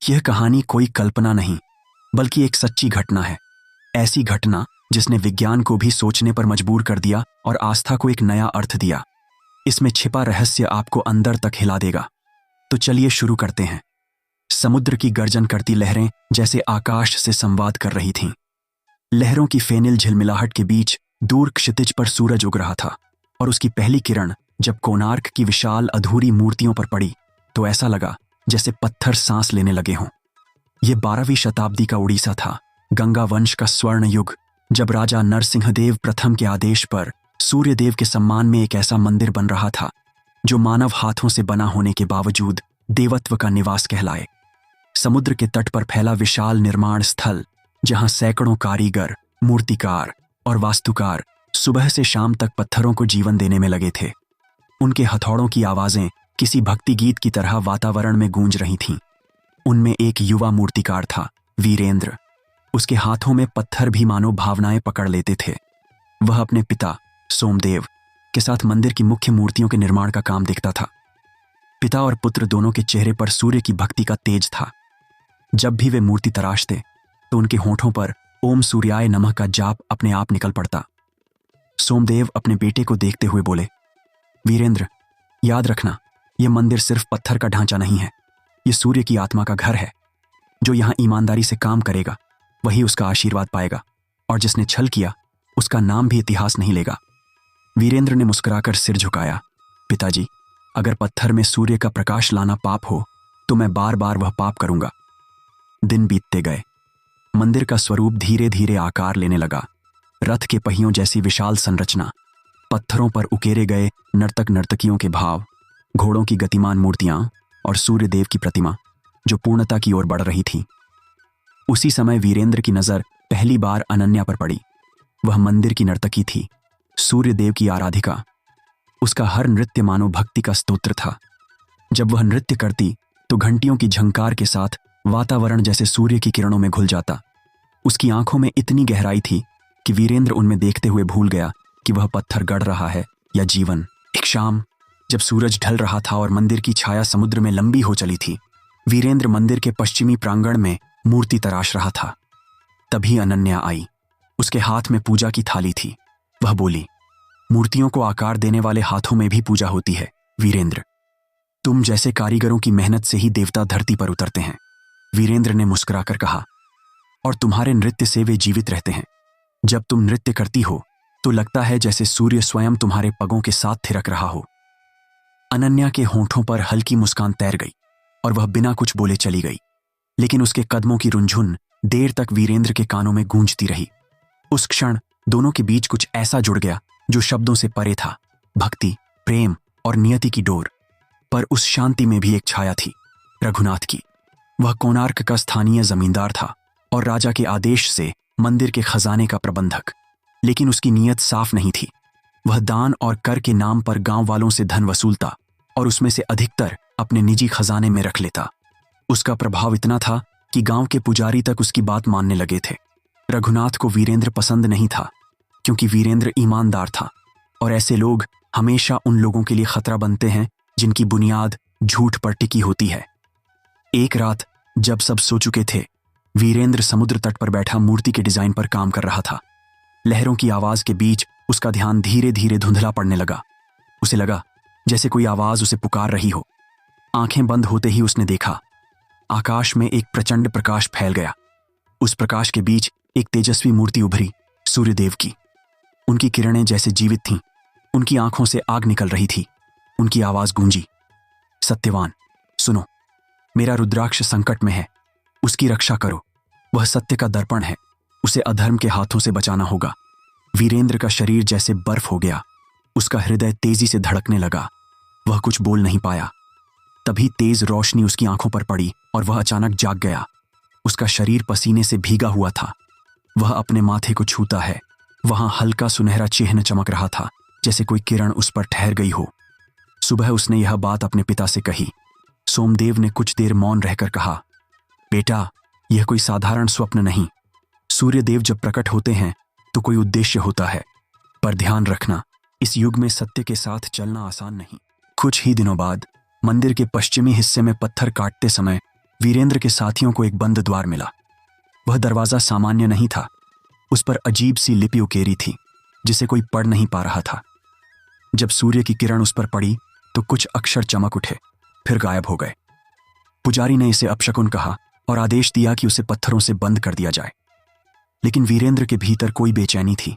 यह कहानी कोई कल्पना नहीं बल्कि एक सच्ची घटना है। ऐसी घटना जिसने विज्ञान को भी सोचने पर मजबूर कर दिया और आस्था को एक नया अर्थ दिया। इसमें छिपा रहस्य आपको अंदर तक हिला देगा। तो चलिए शुरू करते हैं। समुद्र की गर्जन करती लहरें जैसे आकाश से संवाद कर रही थीं। लहरों की फेनिल झिलमिलाहट के बीच दूर क्षितिज पर सूरज उग रहा था और उसकी पहली किरण जब कोणार्क की विशाल अधूरी मूर्तियों पर पड़ी तो ऐसा लगा जैसे पत्थर सांस लेने लगे हों। यह 12वीं शताब्दी का उड़ीसा था, गंगा वंश का स्वर्ण युग, जब राजा नरसिंहदेव प्रथम के आदेश पर सूर्यदेव के सम्मान में एक ऐसा मंदिर बन रहा था जो मानव हाथों से बना होने के बावजूद देवत्व का निवास कहलाए। समुद्र के तट पर फैला विशाल निर्माण स्थल, जहां सैकड़ों कारीगर, मूर्तिकार और वास्तुकार सुबह से शाम तक पत्थरों को जीवन देने में लगे थे। उनके हथौड़ों की आवाजें किसी भक्ति गीत की तरह वातावरण में गूंज रही थीं। उनमें एक युवा मूर्तिकार था, वीरेंद्र। उसके हाथों में पत्थर भी मानो भावनाएं पकड़ लेते थे। वह अपने पिता सोमदेव के साथ मंदिर की मुख्य मूर्तियों के निर्माण का काम देखता था। पिता और पुत्र दोनों के चेहरे पर सूर्य की भक्ति का तेज था। जब भी वे मूर्ति तराशते तो उनके होठों पर ओम सूर्याय नमः का जाप अपने आप निकल पड़ता। सोमदेव अपने बेटे को देखते हुए बोले, वीरेंद्र, याद रखना, यह मंदिर सिर्फ पत्थर का ढांचा नहीं है, यह सूर्य की आत्मा का घर है। जो यहां ईमानदारी से काम करेगा वही उसका आशीर्वाद पाएगा, और जिसने छल किया उसका नाम भी इतिहास नहीं लेगा। वीरेंद्र ने मुस्कुराकर सिर झुकाया। पिताजी, अगर पत्थर में सूर्य का प्रकाश लाना पाप हो तो मैं बार बार वह पाप करूंगा। दिन बीतते गए। मंदिर का स्वरूप धीरे धीरे आकार लेने लगा। रथ के पहियों जैसी विशाल संरचना, पत्थरों पर उकेरे गए नर्तक नर्तकियों के भाव, घोड़ों की गतिमान मूर्तियां और सूर्यदेव की प्रतिमा जो पूर्णता की ओर बढ़ रही थी। उसी समय वीरेंद्र की नजर पहली बार अनन्या पर पड़ी। वह मंदिर की नर्तकी थी, सूर्यदेव की आराधिका। उसका हर नृत्य मानो भक्ति का स्तोत्र था। जब वह नृत्य करती तो घंटियों की झंकार के साथ वातावरण जैसे सूर्य की किरणों में घुल जाता। उसकी आंखों में इतनी गहराई थी कि वीरेंद्र उनमें देखते हुए भूल गया कि वह पत्थर गढ़ रहा है या जीवन। एक शाम जब सूरज ढल रहा था और मंदिर की छाया समुद्र में लंबी हो चली थी, वीरेंद्र मंदिर के पश्चिमी प्रांगण में मूर्ति तराश रहा था। तभी अनन्या आई। उसके हाथ में पूजा की थाली थी। वह बोली, मूर्तियों को आकार देने वाले हाथों में भी पूजा होती है वीरेंद्र। तुम जैसे कारीगरों की मेहनत से ही देवता धरती पर उतरते हैं। वीरेंद्र ने मुस्कुराकर कहा, और तुम्हारे नृत्य से वे जीवित रहते हैं। जब तुम नृत्य करती हो तो लगता है जैसे सूर्य स्वयं तुम्हारे पगों के साथ थिरक रहा हो। अनन्या के होंठों पर हल्की मुस्कान तैर गई और वह बिना कुछ बोले चली गई, लेकिन उसके कदमों की रुंझुन देर तक वीरेंद्र के कानों में गूंजती रही। उस क्षण दोनों के बीच कुछ ऐसा जुड़ गया जो शब्दों से परे था, भक्ति, प्रेम और नियति की डोर। पर उस शांति में भी एक छाया थी, रघुनाथ की। वह कोणार्क का स्थानीय जमींदार था और राजा के आदेश से मंदिर के खजाने का प्रबंधक, लेकिन उसकी नीयत साफ नहीं थी। वह दान और कर के नाम पर गांव वालों से धन वसूलता और उसमें से अधिकतर अपने निजी खजाने में रख लेता। उसका प्रभाव इतना था कि गांव के पुजारी तक उसकी बात मानने लगे थे। रघुनाथ को वीरेंद्र पसंद नहीं था, क्योंकि वीरेंद्र ईमानदार था, और ऐसे लोग हमेशा उन लोगों के लिए खतरा बनते हैं जिनकी बुनियाद झूठ पर टिकी होती है। एक रात जब सब सो चुके थे, वीरेंद्र समुद्र तट पर बैठा मूर्ति के डिजाइन पर काम कर रहा था। लहरों की आवाज के बीच उसका ध्यान धीरे धीरे धुंधला पड़ने लगा। उसे लगा जैसे कोई आवाज उसे पुकार रही हो। आंखें बंद होते ही उसने देखा, आकाश में एक प्रचंड प्रकाश फैल गया। उस प्रकाश के बीच एक तेजस्वी मूर्ति उभरी, सूर्यदेव की। उनकी किरणें जैसे जीवित थीं, उनकी आंखों से आग निकल रही थी। उनकी आवाज गूंजी, सत्यवान, सुनो, मेरा रुद्राक्ष संकट में है, उसकी रक्षा करो। वह सत्य का दर्पण है, उसे अधर्म के हाथों से बचाना होगा। वीरेंद्र का शरीर जैसे बर्फ हो गया। उसका हृदय तेजी से धड़कने लगा। वह कुछ बोल नहीं पाया। तभी तेज रोशनी उसकी आंखों पर पड़ी और वह अचानक जाग गया। उसका शरीर पसीने से भीगा हुआ था। वह अपने माथे को छूता है। वहां हल्का सुनहरा चिन्ह चमक रहा था, जैसे कोई किरण उस पर ठहर गई हो। सुबह उसने यह बात अपने पिता से कही। सोमदेव ने कुछ देर मौन रहकर कहा, बेटा, यह कोई साधारण स्वप्न नहीं। सूर्यदेव जब प्रकट होते हैं तो कोई उद्देश्य होता है, पर ध्यान रखना, इस युग में सत्य के साथ चलना आसान नहीं। कुछ ही दिनों बाद मंदिर के पश्चिमी हिस्से में पत्थर काटते समय वीरेंद्र के साथियों को एक बंद द्वार मिला। वह दरवाजा सामान्य नहीं था, उस पर अजीब सी लिपि उकेरी थी जिसे कोई पढ़ नहीं पा रहा था। जब सूर्य की किरण उस पर पड़ी तो कुछ अक्षर चमक उठे, फिर गायब हो गए। पुजारी ने इसे अपशकुन कहा और आदेश दिया कि उसे पत्थरों से बंद कर दिया जाए। लेकिन वीरेंद्र के भीतर कोई बेचैनी थी।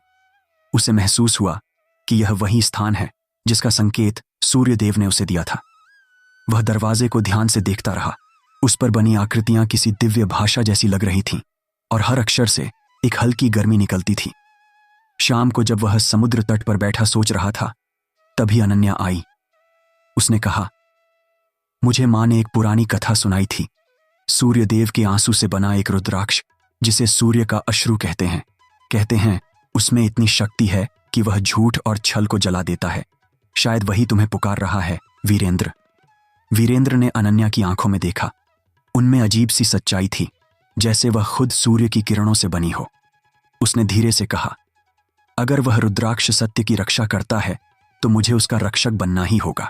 उसे महसूस हुआ कि यह वही स्थान है जिसका संकेत सूर्यदेव ने उसे दिया था। वह दरवाजे को ध्यान से देखता रहा। उस पर बनी आकृतियां किसी दिव्य भाषा जैसी लग रही थीं और हर अक्षर से एक हल्की गर्मी निकलती थी। शाम को जब वह समुद्र तट पर बैठा सोच रहा था, तभी अनन्या आई। उसने कहा, मुझे मां ने एक पुरानी कथा सुनाई थी। सूर्यदेव के आंसू से बना एक रुद्राक्ष जिसे सूर्य का अश्रु कहते हैं। कहते हैं उसमें इतनी शक्ति है कि वह झूठ और छल को जला देता है। शायद वही तुम्हें पुकार रहा है, वीरेंद्र। वीरेंद्र ने अनन्या की आंखों में देखा। उनमें अजीब सी सच्चाई थी, जैसे वह खुद सूर्य की किरणों से बनी हो। उसने धीरे से कहा, अगर वह रुद्राक्ष सत्य की रक्षा करता है तो मुझे उसका रक्षक बनना ही होगा।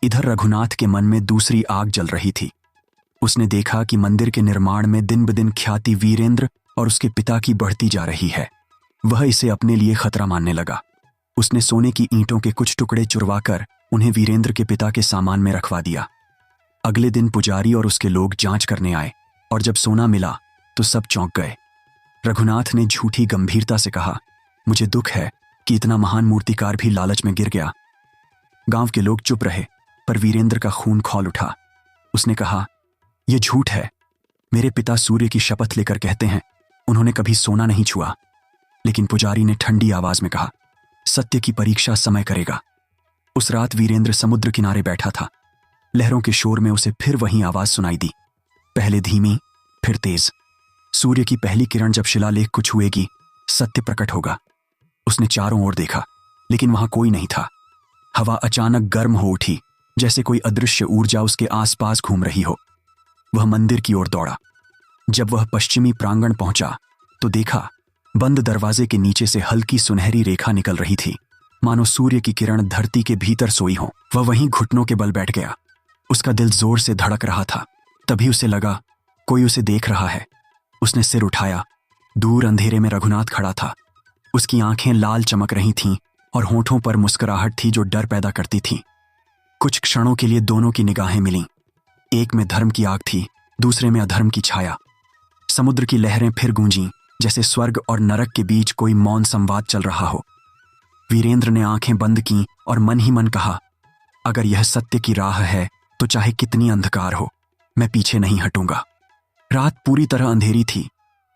इधर रघुनाथ के मन में दूसरी आग जल रही थी। उसने देखा कि मंदिर के निर्माण में दिन ब दिन ख्याति वीरेंद्र और उसके पिता की बढ़ती जा रही है। वह इसे अपने लिए खतरा मानने लगा। उसने सोने की ईंटों के कुछ टुकड़े चुरवाकर उन्हें वीरेंद्र के पिता के सामान में रखवा दिया। अगले दिन पुजारी और उसके लोग जांच करने आए और जब सोना मिला तो सब चौंक गए। रघुनाथ ने झूठी गंभीरता से कहा, मुझे दुख है कि इतना महान मूर्तिकार भी लालच में गिर गया। गांव के लोग चुप रहे, पर वीरेंद्र का खून खौल उठा। उसने कहा, यह झूठ है। मेरे पिता सूर्य की शपथ लेकर कहते हैं उन्होंने कभी सोना नहीं छुआ। लेकिन पुजारी ने ठंडी आवाज में कहा, सत्य की परीक्षा समय करेगा। उस रात वीरेंद्र समुद्र किनारे बैठा था। लहरों के शोर में उसे फिर वही आवाज सुनाई दी, पहले धीमी फिर तेज। सूर्य की पहली किरण जब शिलालेख को छुएगी, सत्य प्रकट होगा। उसने चारों ओर देखा, लेकिन वहां कोई नहीं था। हवा अचानक गर्म हो उठी, जैसे कोई अदृश्य ऊर्जा उसके आसपास घूम रही हो। वह मंदिर की ओर दौड़ा। जब वह पश्चिमी प्रांगण पहुंचा तो देखा बंद दरवाजे के नीचे से हल्की सुनहरी रेखा निकल रही थी, मानो सूर्य की किरण धरती के भीतर सोई हो। वह वहीं घुटनों के बल बैठ गया। उसका दिल जोर से धड़क रहा था। तभी उसे लगा कोई उसे देख रहा है। उसने सिर उठाया। दूर अंधेरे में रघुनाथ खड़ा था। उसकी आंखें लाल चमक रही थीं और होठों पर मुस्कुराहट थी जो डर पैदा करती थी। कुछ क्षणों के लिए दोनों की निगाहें मिलीं। एक में धर्म की आग थी, दूसरे में अधर्म की छाया। समुद्र की लहरें फिर गूंजीं, जैसे स्वर्ग और नरक के बीच कोई मौन संवाद चल रहा हो। वीरेंद्र ने आंखें बंद कीं और मन ही मन कहा, अगर यह सत्य की राह है तो चाहे कितनी अंधकार हो, मैं पीछे नहीं हटूंगा। रात पूरी तरह अंधेरी थी,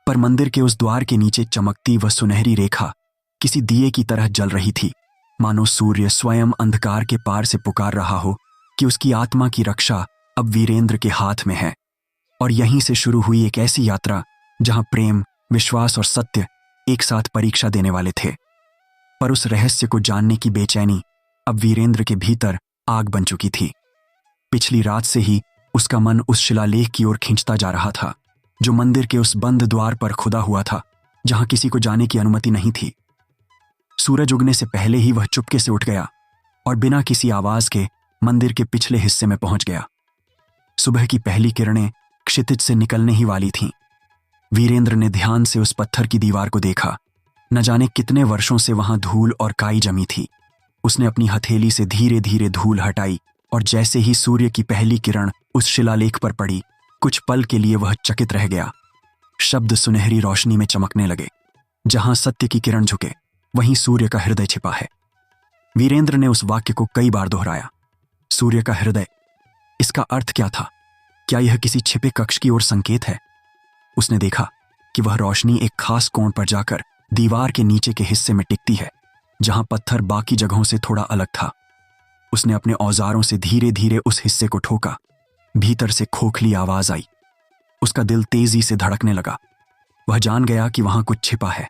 पर मंदिर के उस द्वार के नीचे चमकती वह सुनहरी रेखा किसी दिए की तरह जल रही थी, मानो सूर्य स्वयं अंधकार के पार से पुकार रहा हो कि उसकी आत्मा की रक्षा अब वीरेंद्र के हाथ में है। और यहीं से शुरू हुई एक ऐसी यात्रा जहां प्रेम, विश्वास और सत्य एक साथ परीक्षा देने वाले थे। पर उस रहस्य को जानने की बेचैनी अब वीरेंद्र के भीतर आग बन चुकी थी। पिछली रात से ही उसका मन उस शिलालेख की ओर खींचता जा रहा था जो मंदिर के उस बंद द्वार पर खुदा हुआ था, जहां किसी को जाने की अनुमति नहीं थी। सूरज उगने से पहले ही वह चुपके से उठ गया और बिना किसी आवाज के मंदिर के पिछले हिस्से में पहुंच गया। सुबह की पहली किरणें क्षितिज से निकलने ही वाली थीं। वीरेंद्र ने ध्यान से उस पत्थर की दीवार को देखा। न जाने कितने वर्षों से वहां धूल और काई जमी थी। उसने अपनी हथेली से धीरे धीरे धूल हटाई और जैसे ही सूर्य की पहली किरण उस शिलालेख पर पड़ी, कुछ पल के लिए वह चकित रह गया। शब्द सुनहरी रोशनी में चमकने लगे। जहां सत्य की किरण झुके, वहीं सूर्य का हृदय छिपा है। वीरेंद्र ने उस वाक्य को कई बार दोहराया, सूर्य का हृदय। इसका अर्थ क्या था? क्या यह किसी छिपे कक्ष की ओर संकेत है? उसने देखा कि वह रोशनी एक खास कोण पर जाकर दीवार के नीचे के हिस्से में टिकती है, जहां पत्थर बाकी जगहों से थोड़ा अलग था। उसने अपने औजारों से धीरे धीरे उस हिस्से को ठोका। भीतर से खोखली आवाज आई। उसका दिल तेजी से धड़कने लगा। वह जान गया कि वहां कुछ छिपा है।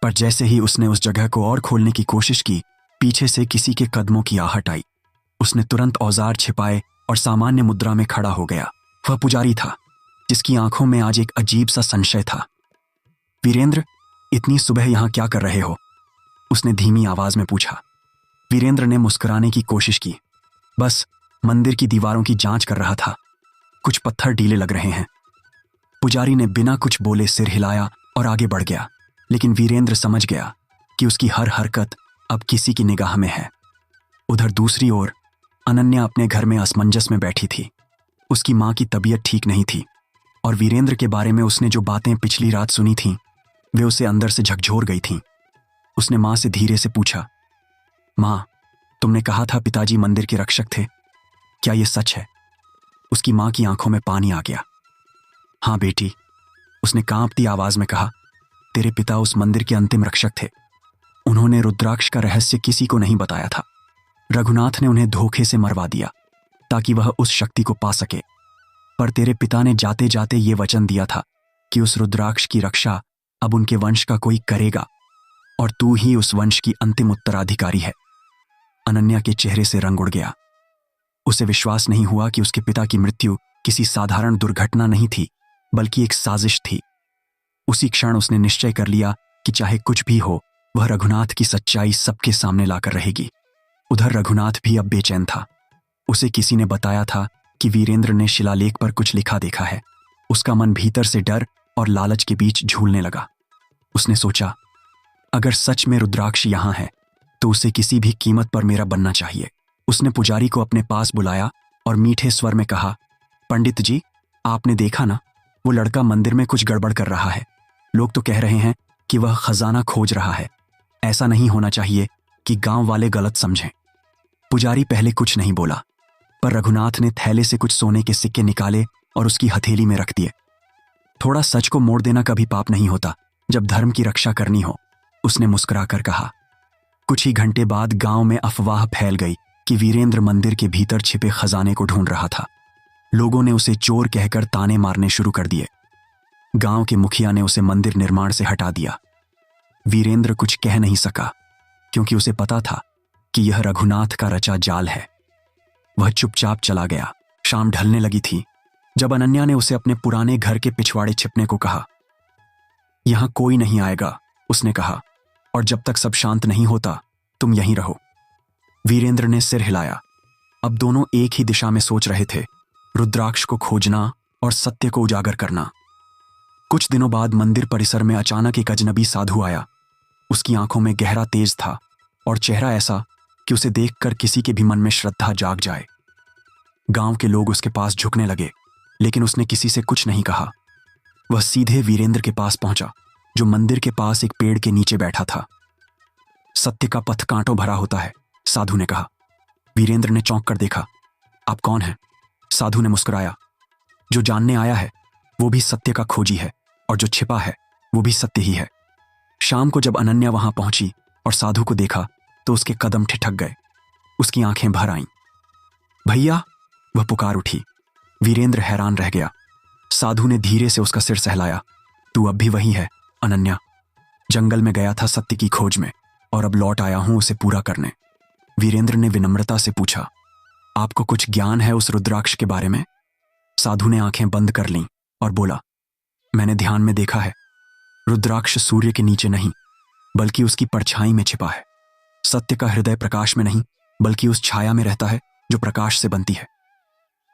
पर जैसे ही उसने उस जगह को और खोलने की कोशिश की, पीछे से किसी के कदमों की आहट आई। उसने तुरंत औजार छिपाए और सामान्य मुद्रा में खड़ा हो गया। वह पुजारी था, जिसकी आंखों में आज एक अजीब सा संशय था। वीरेंद्र, इतनी सुबह यहां क्या कर रहे हो? उसने धीमी आवाज में पूछा। वीरेंद्र ने मुस्कुराने की कोशिश की। बस मंदिर की दीवारों की जांच कर रहा था। कुछ पत्थर ढीले लग रहे हैं। पुजारी ने बिना कुछ बोले सिर हिलाया और आगे बढ़ गया, लेकिन वीरेंद्र समझ गया कि उसकी हर हरकत अब किसी की निगाह में है। उधर दूसरी ओर अनन्या अपने घर में असमंजस में बैठी थी। उसकी माँ की तबीयत ठीक नहीं थी और वीरेंद्र के बारे में उसने जो बातें पिछली रात सुनी थीं, वे उसे अंदर से झकझोर गई थीं। उसने माँ से धीरे से पूछा, माँ, तुमने कहा था पिताजी मंदिर के रक्षक थे, क्या ये सच है? उसकी माँ की आंखों में पानी आ गया। हाँ बेटी, उसने कांपती आवाज में कहा, तेरे पिता उस मंदिर के अंतिम रक्षक थे। उन्होंने रुद्राक्ष का रहस्य किसी को नहीं बताया था। रघुनाथ ने उन्हें धोखे से मरवा दिया ताकि वह उस शक्ति को पा सके। पर तेरे पिता ने जाते जाते ये वचन दिया था कि उस रुद्राक्ष की रक्षा अब उनके वंश का कोई करेगा और तू ही उस वंश की अंतिम उत्तराधिकारी है। अनन्या के चेहरे से रंग उड़ गया। उसे विश्वास नहीं हुआ कि उसके पिता की मृत्यु किसी साधारण दुर्घटना नहीं थी, बल्कि एक साजिश थी। उसी क्षण उसने निश्चय कर लिया कि चाहे कुछ भी हो, वह रघुनाथ की सच्चाई सबके सामने लाकर रहेगी। उधर रघुनाथ भी अब बेचैन था। उसे किसी ने बताया था कि वीरेंद्र ने शिलालेख पर कुछ लिखा देखा है। उसका मन भीतर से डर और लालच के बीच झूलने लगा। उसने सोचा, अगर सच में रुद्राक्ष यहाँ है तो उसे किसी भी कीमत पर मेरा बनना चाहिए। उसने पुजारी को अपने पास बुलाया और मीठे स्वर में कहा, पंडित जी, आपने देखा ना, वो लड़का मंदिर में कुछ गड़बड़ कर रहा है। लोग तो कह रहे हैं कि वह खजाना खोज रहा है। ऐसा नहीं होना चाहिए कि गांव वाले गलत समझें। पुजारी पहले कुछ नहीं बोला, पर रघुनाथ ने थैले से कुछ सोने के सिक्के निकाले और उसकी हथेली में रख दिए। थोड़ा सच को मोड़ देना कभी पाप नहीं होता जब धर्म की रक्षा करनी हो, उसने मुस्कुराकर कहा। कुछ ही घंटे बाद गांव में अफवाह फैल गई कि वीरेंद्र मंदिर के भीतर छिपे खजाने को ढूंढ रहा था। लोगों ने उसे चोर कहकर ताने मारने शुरू कर दिए। गांव के मुखिया ने उसे मंदिर निर्माण से हटा दिया। वीरेंद्र कुछ कह नहीं सका क्योंकि उसे पता था कि यह रघुनाथ का रचा जाल है। वह चुपचाप चला गया। शाम ढलने लगी थी जब अनन्या ने उसे अपने पुराने घर के पिछवाड़े छिपने को कहा। यहां कोई नहीं आएगा, उसने कहा, और जब तक सब शांत नहीं होता तुम यहीं रहो। वीरेंद्र ने सिर हिलाया। अब दोनों एक ही दिशा में सोच रहे थे, रुद्राक्ष को खोजना और सत्य को उजागर करना। कुछ दिनों बाद मंदिर परिसर में अचानक एक अजनबी साधु आया। उसकी आंखों में गहरा तेज था और चेहरा ऐसा कि उसे देखकर किसी के भी मन में श्रद्धा जाग जाए। गांव के लोग उसके पास झुकने लगे, लेकिन उसने किसी से कुछ नहीं कहा। वह सीधे वीरेंद्र के पास पहुंचा, जो मंदिर के पास एक पेड़ के नीचे बैठा था। सत्य का पथ कांटों भरा होता है, साधु ने कहा। वीरेंद्र ने चौंक कर देखा। आप कौन हैं? साधु ने मुस्कुराया। जो जानने आया है वो भी सत्य का खोजी है, और जो छिपा है वो भी सत्य ही है। शाम को जब अनन्या वहां पहुंची और साधु को देखा तो उसके कदम ठिठक गए। उसकी आंखें भर आईं। भैया, वह पुकार उठी। वीरेंद्र हैरान रह गया। साधु ने धीरे से उसका सिर सहलाया। तू अब भी वही है अनन्या। जंगल में गया था सत्य की खोज में, और अब लौट आया हूं उसे पूरा करने। वीरेंद्र ने विनम्रता से पूछा, आपको कुछ ज्ञान है उस रुद्राक्ष के बारे में? साधु ने आंखें बंद कर लीं और बोला, मैंने ध्यान में देखा है, रुद्राक्ष सूर्य के नीचे नहीं बल्कि उसकी परछाई में छिपा है। सत्य का हृदय प्रकाश में नहीं बल्कि उस छाया में रहता है जो प्रकाश से बनती है।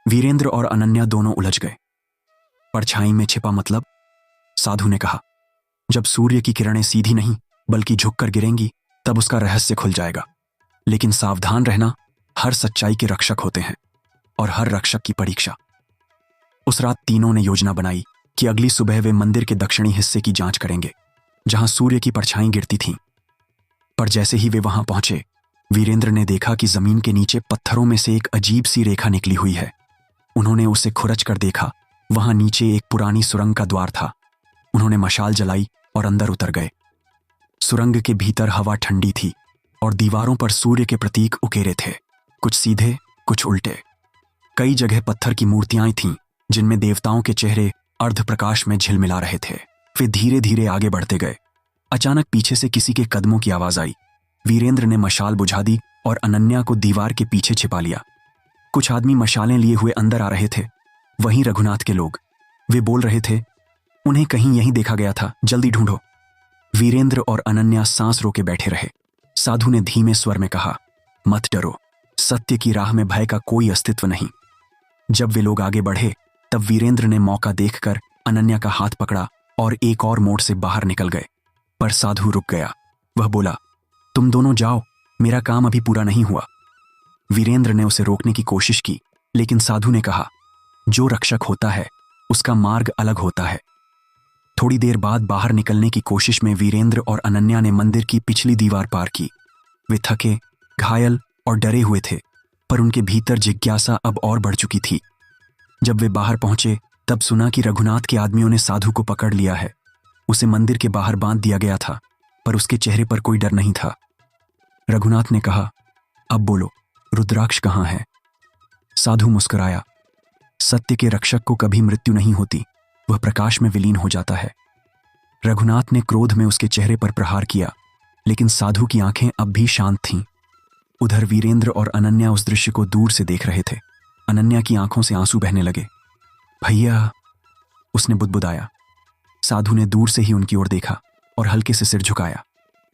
वीरेंद्र और अनन्या दोनों उलझ गए। परछाई में छिपा मतलब? साधु ने कहा, जब सूर्य की किरणें सीधी नहीं बल्कि झुककर गिरेंगी तब उसका रहस्य खुल जाएगा। लेकिन सावधान रहना, हर सच्चाई के रक्षक होते हैं और हर रक्षक की परीक्षा। उस रात तीनों ने योजना बनाई कि अगली सुबह वे मंदिर के दक्षिणी हिस्से की जांच करेंगे, जहां सूर्य की परछाई गिरती थीं। पर जैसे ही वे वहां पहुंचे, वीरेंद्र ने देखा कि जमीन के नीचे पत्थरों में से एक अजीब सी रेखा निकली हुई है। उन्होंने उसे खुरच कर देखा। वहां नीचे एक पुरानी सुरंग का द्वार था। उन्होंने मशाल जलाई और अंदर उतर गए। सुरंग के भीतर हवा ठंडी थी और दीवारों पर सूर्य के प्रतीक उकेरे थे, कुछ सीधे कुछ उल्टे। कई जगह पत्थर की मूर्तियां थीं जिनमें देवताओं के चेहरे अर्ध प्रकाश में झिलमिला रहे थे। वे धीरे धीरे आगे बढ़ते गए। अचानक पीछे से किसी के कदमों की आवाज आई। वीरेंद्र ने मशाल बुझा दी और अनन्या को दीवार के पीछे छिपा लिया। कुछ आदमी मशालें लिए हुए अंदर आ रहे थे। वहीं रघुनाथ के लोग। वे बोल रहे थे, उन्हें कहीं यहीं देखा गया था, जल्दी ढूंढो। वीरेंद्र और अनन्या सांस रोके बैठे रहे। साधु ने धीमे स्वर में कहा, मत डरो, सत्य की राह में भय का कोई अस्तित्व नहीं। जब वे लोग आगे बढ़े तब वीरेंद्र ने मौका देखकर अनन्या का हाथ पकड़ा और एक और मोड़ से बाहर निकल गए। पर साधु रुक गया। वह बोला, तुम दोनों जाओ, मेरा काम अभी पूरा नहीं हुआ। वीरेंद्र ने उसे रोकने की कोशिश की, लेकिन साधु ने कहा, जो रक्षक होता है उसका मार्ग अलग होता है। थोड़ी देर बाद बाहर निकलने की कोशिश में वीरेंद्र और अनन्या ने मंदिर की पिछली दीवार पार की। वे थके, घायल और डरे हुए थे, पर उनके भीतर जिज्ञासा अब और बढ़ चुकी थी। जब वे बाहर पहुंचे तब सुना कि रघुनाथ के आदमियों ने साधु को पकड़ लिया है। उसे मंदिर के बाहर बांध दिया गया था, पर उसके चेहरे पर कोई डर नहीं था। रघुनाथ ने कहा, अब बोलो, रुद्राक्ष कहाँ है? साधु मुस्कुराया, सत्य के रक्षक को कभी मृत्यु नहीं होती, वह प्रकाश में विलीन हो जाता है। रघुनाथ ने क्रोध में उसके चेहरे पर प्रहार किया, लेकिन साधु की आंखें अब भी शांत थीं। उधर वीरेंद्र और अनन्या उस दृश्य को दूर से देख रहे थे। अनन्या की आंखों से आंसू बहने लगे। भैया, उसने बुदबुदाया। साधु ने दूर से ही उनकी ओर देखा और हल्के से सिर झुकाया,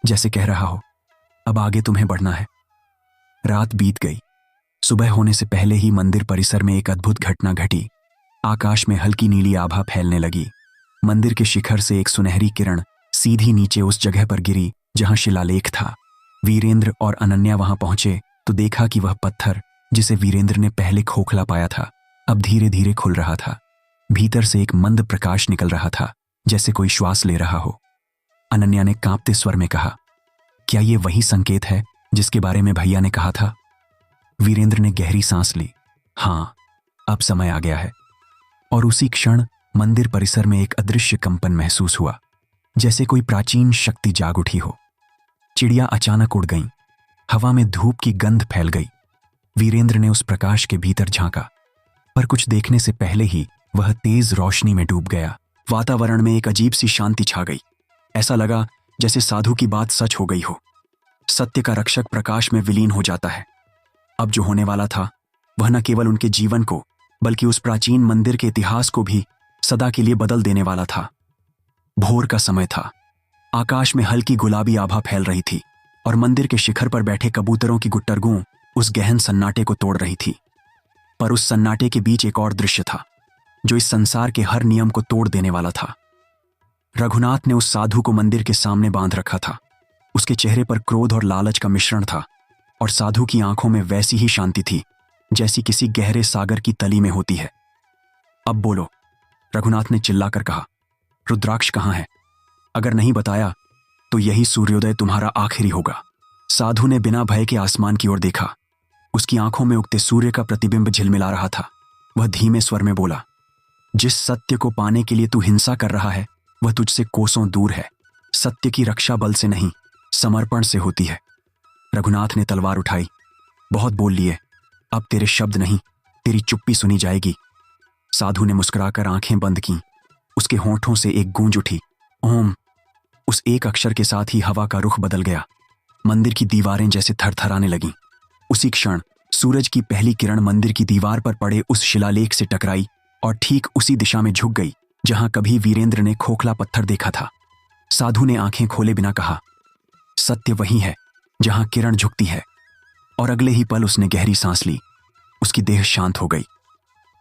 जैसे कह रहा हो, अब आगे तुम्हें बढ़ना है। रात बीत गई। सुबह होने से पहले ही मंदिर परिसर में एक अद्भुत घटना घटी। आकाश में हल्की नीली आभा फैलने लगी। मंदिर के शिखर से एक सुनहरी किरण सीधी नीचे उस जगह पर गिरी जहां शिलालेख था। वीरेंद्र और अनन्या वहां पहुंचे तो देखा कि वह पत्थर, जिसे वीरेंद्र ने पहले खोखला पाया था, अब धीरे धीरे खुल रहा था। भीतर से एक मंद प्रकाश निकल रहा था, जैसे कोई श्वास ले रहा हो। अनन्या ने कांपते स्वर में कहा, क्या ये वही संकेत है जिसके बारे में भैया ने कहा था? वीरेंद्र ने गहरी सांस ली। हाँ, अब समय आ गया है। और उसी क्षण मंदिर परिसर में एक अदृश्य कंपन महसूस हुआ, जैसे कोई प्राचीन शक्ति जाग उठी हो। चिड़िया अचानक उड़ गईं। हवा में धूप की गंध फैल गई। वीरेंद्र ने उस प्रकाश के भीतर झांका, पर कुछ देखने से पहले ही वह तेज रोशनी में डूब गया। वातावरण में एक अजीब सी शांति छा गई। ऐसा लगा जैसे साधु की बात सच हो गई हो। सत्य का रक्षक प्रकाश में विलीन हो जाता है। अब जो होने वाला था वह न केवल उनके जीवन को, बल्कि उस प्राचीन मंदिर के इतिहास को भी सदा के लिए बदल देने वाला था। भोर का समय था। आकाश में हल्की गुलाबी आभा फैल रही थी और मंदिर के शिखर पर बैठे कबूतरों की गुट्टरगूं उस गहन सन्नाटे को तोड़ रही थी। पर उस सन्नाटे के बीच एक और दृश्य था, जो इस संसार के हर नियम को तोड़ देने वाला था। रघुनाथ ने उस साधु को मंदिर के सामने बांध रखा था। उसके चेहरे पर क्रोध और लालच का मिश्रण था, और साधु की आंखों में वैसी ही शांति थी जैसी किसी गहरे सागर की तली में होती है। अब बोलो, रघुनाथ ने चिल्लाकर कहा, रुद्राक्ष कहाँ है? अगर नहीं बताया तो यही सूर्योदय तुम्हारा आखिरी होगा। साधु ने बिना भय के आसमान की ओर देखा। उसकी आंखों में उगते सूर्य का प्रतिबिंब झिलमिला रहा था। वह धीमे स्वर में बोला, जिस सत्य को पाने के लिए तू हिंसा कर रहा है वह तुझसे कोसों दूर है। सत्य की रक्षा बल से नहीं, समर्पण से होती है। रघुनाथ ने तलवार उठाई। बहुत बोल लिए, अब तेरे शब्द नहीं, तेरी चुप्पी सुनी जाएगी। साधु ने मुस्कुराकर आंखें बंद की। उसके होंठों से एक गूंज उठी, ओम। उस एक अक्षर के साथ ही हवा का रुख बदल गया। मंदिर की दीवारें जैसे थरथराने लगीं। उसी क्षण सूरज की पहली किरण मंदिर की दीवार पर पड़े उस शिलालेख से टकराई और ठीक उसी दिशा में झुक गई जहां कभी वीरेंद्र ने खोखला पत्थर देखा था। साधु ने आंखें खोले बिना कहा, सत्य वही है जहां किरण झुकती है। और अगले ही पल उसने गहरी सांस ली। उसकी देह शांत हो गई।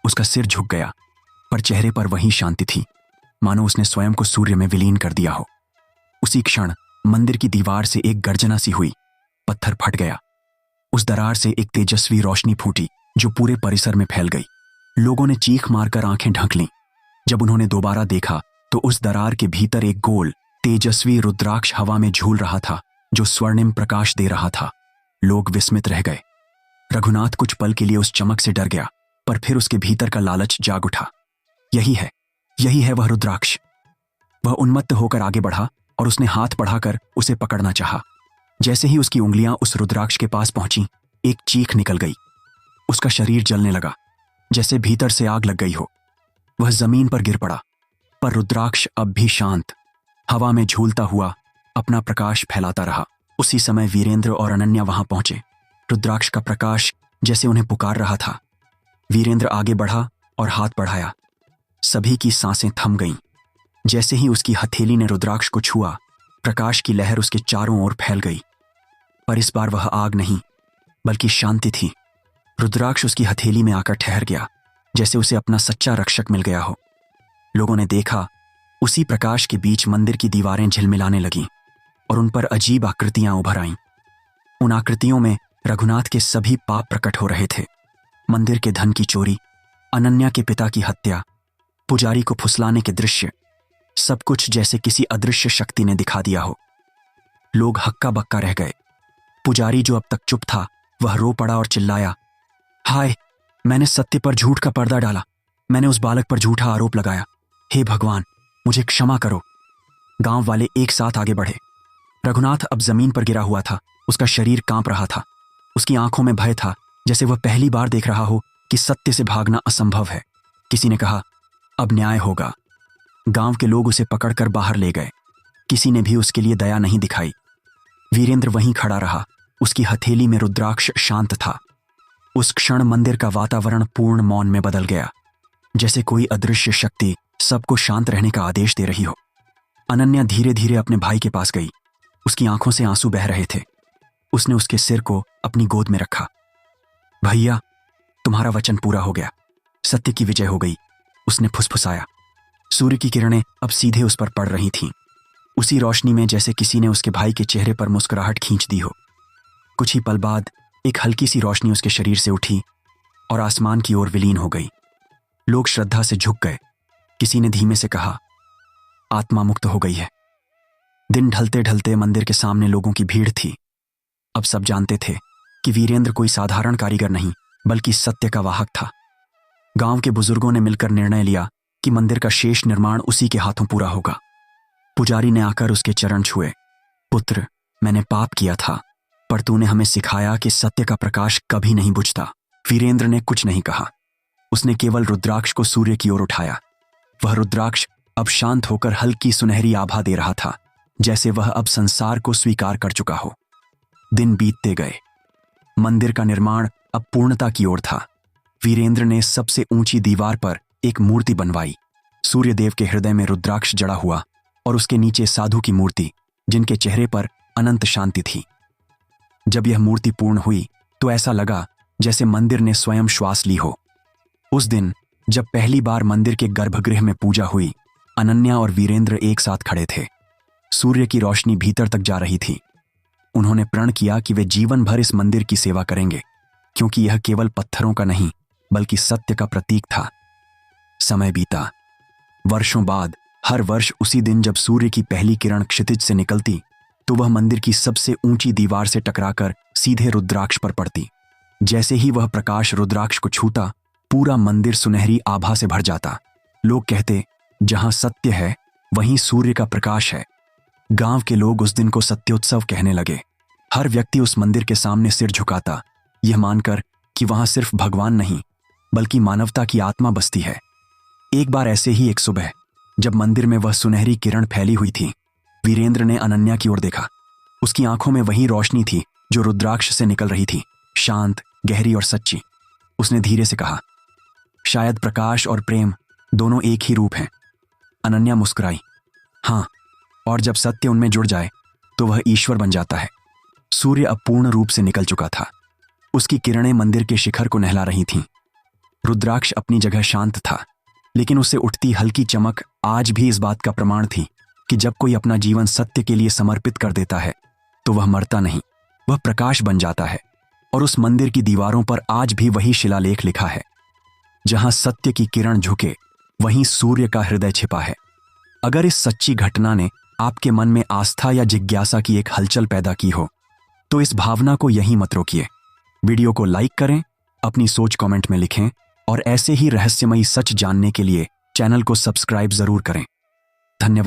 उसका सिर झुक गया, पर चेहरे पर वही शांति थी, मानो उसने स्वयं को सूर्य में विलीन कर दिया हो। उसी क्षण मंदिर की दीवार से एक गर्जना सी हुई। पत्थर फट गया। उस दरार से एक तेजस्वी रोशनी फूटी जो पूरे परिसर में फैल गई। लोगों ने चीख मारकर आंखें ढक लीं। जब उन्होंने दोबारा देखा तो उस दरार के भीतर एक गोल तेजस्वी रुद्राक्ष हवा में झूल रहा था, जो स्वर्णिम प्रकाश दे रहा था। लोग विस्मित रह गए। रघुनाथ कुछ पल के लिए उस चमक से डर गया, पर फिर उसके भीतर का लालच जाग उठा। यही है वह रुद्राक्ष। वह उन्मत्त होकर आगे बढ़ा और उसने हाथ बढ़ाकर उसे पकड़ना चाहा। जैसे ही उसकी उंगलियां उस रुद्राक्ष के पास पहुंची, एक चीख निकल गई। उसका शरीर जलने लगा, जैसे भीतर से आग लग गई हो। वह जमीन पर गिर पड़ा, पर रुद्राक्ष अब भी शांत, हवा में झूलता हुआ अपना प्रकाश फैलाता रहा। उसी समय वीरेंद्र और अनन्या वहां पहुंचे। रुद्राक्ष का प्रकाश जैसे उन्हें पुकार रहा था। वीरेंद्र आगे बढ़ा और हाथ बढ़ाया। सभी की सांसें थम गईं। जैसे ही उसकी हथेली ने रुद्राक्ष को छुआ, प्रकाश की लहर उसके चारों ओर फैल गई। पर इस बार वह आग नहीं, बल्कि शांति थी। रुद्राक्ष उसकी हथेली में आकर ठहर गया, जैसे उसे अपना सच्चा रक्षक मिल गया हो। लोगों ने देखा, उसी प्रकाश के बीच मंदिर की दीवारें झिलमिलाने लगीं और उन पर अजीब आकृतियां उभर आईं। उन आकृतियों में रघुनाथ के सभी पाप प्रकट हो रहे थे। मंदिर के धन की चोरी, अनन्या के पिता की हत्या, पुजारी को फुसलाने के दृश्य, सब कुछ जैसे किसी अदृश्य शक्ति ने दिखा दिया हो। लोग हक्का बक्का रह गए। पुजारी जो अब तक चुप था, वह रो पड़ा और चिल्लाया, हाय, मैंने सत्य पर झूठ का पर्दा डाला, मैंने उस बालक पर झूठा आरोप लगाया, हे भगवान, मुझे क्षमा करो। गांव वाले एक साथ आगे बढ़े। रघुनाथ अब जमीन पर गिरा हुआ था, उसका शरीर कांप रहा था, उसकी आंखों में भय था, जैसे वह पहली बार देख रहा हो कि सत्य से भागना असंभव है। किसी ने कहा, अब न्याय होगा। गांव के लोग उसे पकड़कर बाहर ले गए। किसी ने भी उसके लिए दया नहीं दिखाई। वीरेंद्र वहीं खड़ा रहा, उसकी हथेली में रुद्राक्ष शांत था। उस क्षण मंदिर का वातावरण पूर्ण मौन में बदल गया, जैसे कोई अदृश्य शक्ति सबको शांत रहने का आदेश दे रही हो। अनन्या धीरे धीरे अपने भाई के पास गई। उसकी आंखों से आंसू बह रहे थे। उसने उसके सिर को अपनी गोद में रखा। भैया, तुम्हारा वचन पूरा हो गया, सत्य की विजय हो गई, उसने फुसफुसाया। सूर्य की किरणें अब सीधे उस पर पड़ रही थीं, उसी रोशनी में जैसे किसी ने उसके भाई के चेहरे पर मुस्कुराहट खींच दी हो। कुछ ही पल बाद एक हल्की सी रोशनी उसके शरीर से उठी और आसमान की ओर विलीन हो गई। लोग श्रद्धा से झुक गए। किसी ने धीमे से कहा, आत्मा मुक्त हो गई है। दिन ढलते ढलते मंदिर के सामने लोगों की भीड़ थी। अब सब जानते थे कि वीरेंद्र कोई साधारण कारीगर नहीं, बल्कि सत्य का वाहक था। गांव के बुजुर्गों ने मिलकर निर्णय लिया कि मंदिर का शेष निर्माण उसी के हाथों पूरा होगा। पुजारी ने आकर उसके चरण छुए। पुत्र, मैंने पाप किया था, पर तूने हमें सिखाया कि सत्य का प्रकाश कभी नहीं बुझता। वीरेंद्र ने कुछ नहीं कहा। उसने केवल रुद्राक्ष को सूर्य की ओर उठाया। वह रुद्राक्ष अब शांत होकर हल्की सुनहरी आभा दे रहा था, जैसे वह अब संसार को स्वीकार कर चुका हो। दिन बीतते गए। मंदिर का निर्माण अब पूर्णता की ओर था। वीरेंद्र ने सबसे ऊंची दीवार पर एक मूर्ति बनवाई। सूर्यदेव के हृदय में रुद्राक्ष जड़ा हुआ और उसके नीचे साधु की मूर्ति, जिनके चेहरे पर अनंत शांति थी। जब यह मूर्ति पूर्ण हुई तो ऐसा लगा जैसे मंदिर ने स्वयं श्वास ली हो। उस दिन जब पहली बार मंदिर के गर्भगृह में पूजा हुई, अनन्या और वीरेंद्र एक साथ खड़े थे। सूर्य की रोशनी भीतर तक जा रही थी। उन्होंने प्रण किया कि वे जीवन भर इस मंदिर की सेवा करेंगे, क्योंकि यह केवल पत्थरों का नहीं, बल्कि सत्य का प्रतीक था। समय बीता। वर्षों बाद हर वर्ष उसी दिन जब सूर्य की पहली किरण क्षितिज से निकलती, तो वह मंदिर की सबसे ऊंची दीवार से टकराकर सीधे रुद्राक्ष पर पड़ती। जैसे ही वह प्रकाश रुद्राक्ष को छूता, पूरा मंदिर सुनहरी आभा से भर जाता। लोग कहते, जहां सत्य है वहीं सूर्य का प्रकाश है। गांव के लोग उस दिन को सत्योत्सव कहने लगे। हर व्यक्ति उस मंदिर के सामने सिर झुकाता, यह मानकर कि वहां सिर्फ भगवान नहीं, बल्कि मानवता की आत्मा बसती है। एक बार ऐसे ही एक सुबह, जब मंदिर में वह सुनहरी किरण फैली हुई थी, वीरेंद्र ने अनन्या की ओर देखा। उसकी आंखों में वही रोशनी थी जो रुद्राक्ष से निकल रही थी, शांत, गहरी और सच्ची। उसने धीरे से कहा, शायद प्रकाश और प्रेम दोनों एक ही रूप हैं। अनन्या मुस्कुराई, हाँ, और जब सत्य उनमें जुड़ जाए तो वह ईश्वर बन जाता है। सूर्य अब पूर्ण रूप से निकल चुका था। उसकी किरणें मंदिर के शिखर को नहला रही थीं। रुद्राक्ष अपनी जगह शांत था, लेकिन उससे उठती हल्की चमक आज भी इस बात का प्रमाण थी कि जब कोई अपना जीवन सत्य के लिए समर्पित कर देता है तो वह मरता नहीं, वह प्रकाश बन जाता है। और उस मंदिर की दीवारों पर आज भी वही शिलालेख लिखा है, जहां सत्य की किरण झुके वहीं सूर्य का हृदय छिपा है। अगर इस सच्ची घटना ने आपके मन में आस्था या जिज्ञासा की एक हलचल पैदा की हो, तो इस भावना को यहीं मत रोकिए। वीडियो को लाइक करें, अपनी सोच कमेंट में लिखें और ऐसे ही रहस्यमयी सच जानने के लिए चैनल को सब्सक्राइब जरूर करें। धन्यवाद।